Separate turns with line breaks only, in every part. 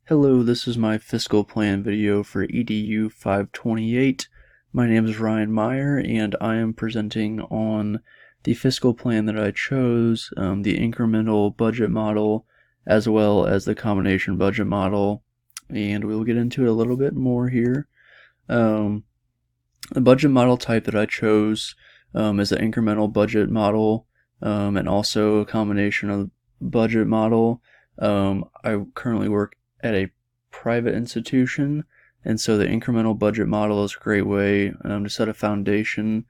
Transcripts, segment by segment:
Hello, this is my fiscal plan video for EDU 528. My name is Ryan Meyer, and I am presenting on the fiscal plan that I chose, the incremental budget model, as well as the combination budget model, and we'll get into it a little bit more here. The budget model type that I chose is the incremental budget model, and also a combination of budget model. I currently work at a private institution, and so the incremental budget model is a great way to set a foundation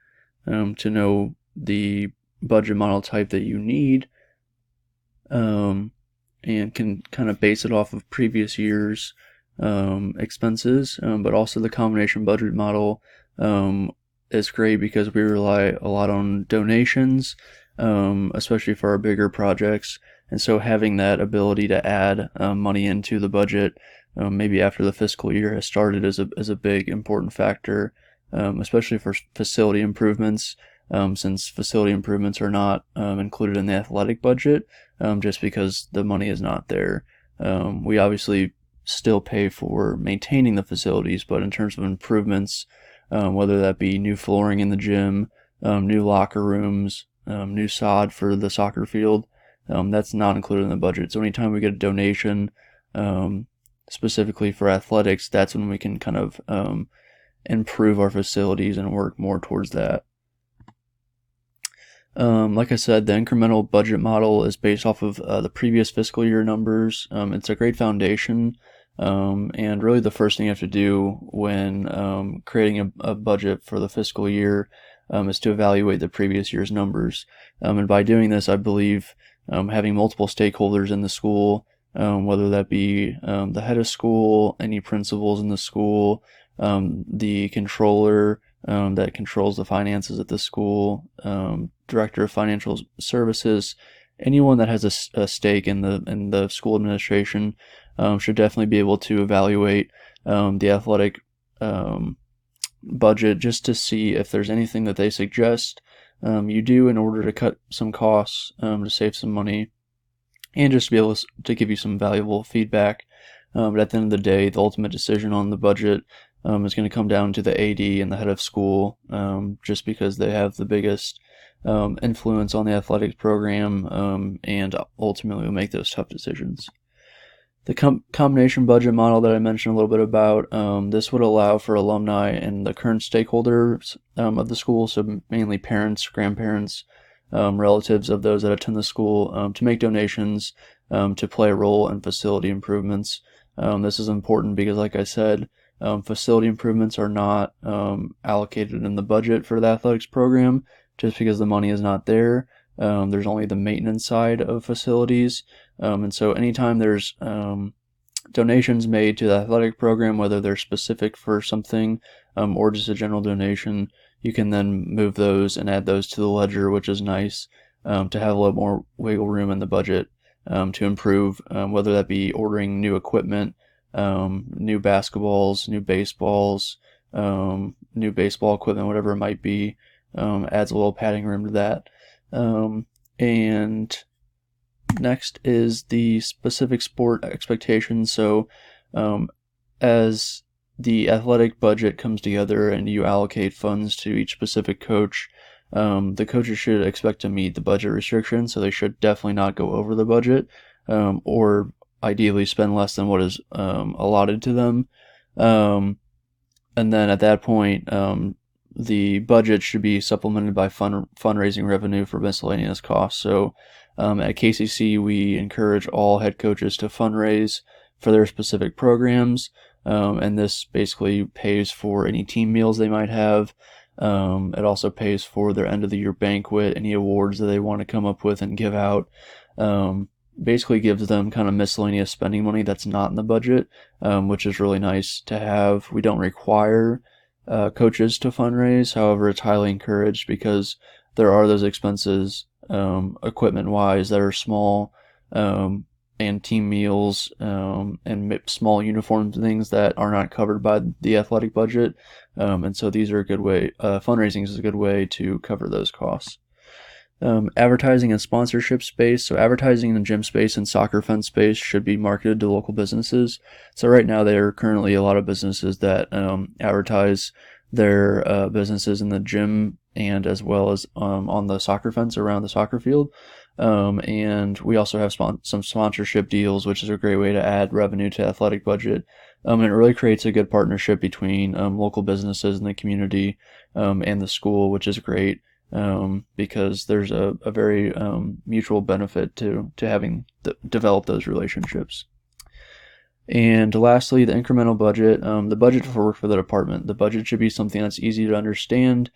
to know the budget model type that you need, and can kind of base it off of previous years' expenses. But also the combination budget model is great because we rely a lot on donations, especially for our bigger projects. And so having that ability to add money into the budget, maybe after the fiscal year has started, is a big important factor, especially for facility improvements, since facility improvements are not included in the athletic budget, just because the money is not there. We obviously still pay for maintaining the facilities, but in terms of improvements, whether that be new flooring in the gym, new locker rooms, new sod for the soccer field, that's not included in the budget. So anytime we get a donation, specifically for athletics, that's when we can kind of improve our facilities and work more towards that. Like I said, the incremental budget model is based off of the previous fiscal year numbers. It's a great foundation, and really the first thing you have to do when creating a budget for the fiscal year is to evaluate the previous year's numbers. And by doing this, I believe having multiple stakeholders in the school, whether that be the head of school, any principals in the school, the controller that controls the finances at the school, director of financial services, anyone that has a stake in the school administration should definitely be able to evaluate the athletic budget, just to see if there's anything that they suggest you do in order to cut some costs, to save some money, and just to be able to give you some valuable feedback. But at the end of the day, the ultimate decision on the budget is going to come down to the AD and the head of school, just because they have the biggest influence on the athletics program, and ultimately will make those tough decisions. The combination budget model that I mentioned a little bit about, this would allow for alumni and the current stakeholders of the school, so mainly parents, grandparents, relatives of those that attend the school, to make donations to play a role in facility improvements. This is important because, like I said, facility improvements are not allocated in the budget for the athletics program, just because the money is not there. There's only the maintenance side of facilities, and so anytime there's donations made to the athletic program, whether they're specific for something or just a general donation, you can then move those and add those to the ledger, which is nice, to have a little more wiggle room in the budget to improve, whether that be ordering new equipment, new basketballs, new baseballs, new baseball equipment, whatever it might be. Adds a little padding room to that. And next is the specific sport expectations. So as the athletic budget comes together and you allocate funds to each specific coach, the coaches should expect to meet the budget restrictions, so they should definitely not go over the budget, or ideally spend less than what is allotted to them. And then at that point, the budget should be supplemented by fundraising revenue for miscellaneous costs. So at KCC, we encourage all head coaches to fundraise for their specific programs, and this basically pays for any team meals they might have. It also pays for their end of the year banquet, any awards that they want to come up with and give out. Basically gives them kind of miscellaneous spending money that's not in the budget, which is really nice to have. We don't require coaches to fundraise. However, it's highly encouraged because there are those expenses, equipment wise, that are small, and team meals, and small uniforms and things that are not covered by the athletic budget. And so these are a good way, fundraising is a good way to cover those costs. Advertising and sponsorship space. So advertising in the gym space and soccer fence space should be marketed to local businesses. So right now there are currently a lot of businesses that advertise their businesses in the gym and as well as on the soccer fence around the soccer field. And we also have some sponsorship deals, which is a great way to add revenue to athletic budget. And it really creates a good partnership between local businesses in the community and the school, which is great. Because there's a very mutual benefit to having develop those relationships. And lastly, the incremental budget, the budget for work for the department. The budget should be something that's easy to understand,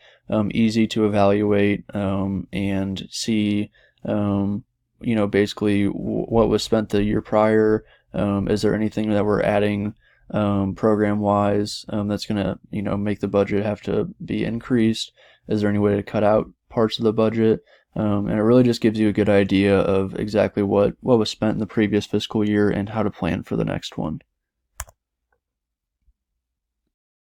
easy to evaluate, and see, basically what was spent the year prior. Is there anything that we're adding program-wise that's going to, make the budget have to be increased? Is there any way to cut out parts of the budget? And it really just gives you a good idea of exactly what was spent in the previous fiscal year and how to plan for the next one.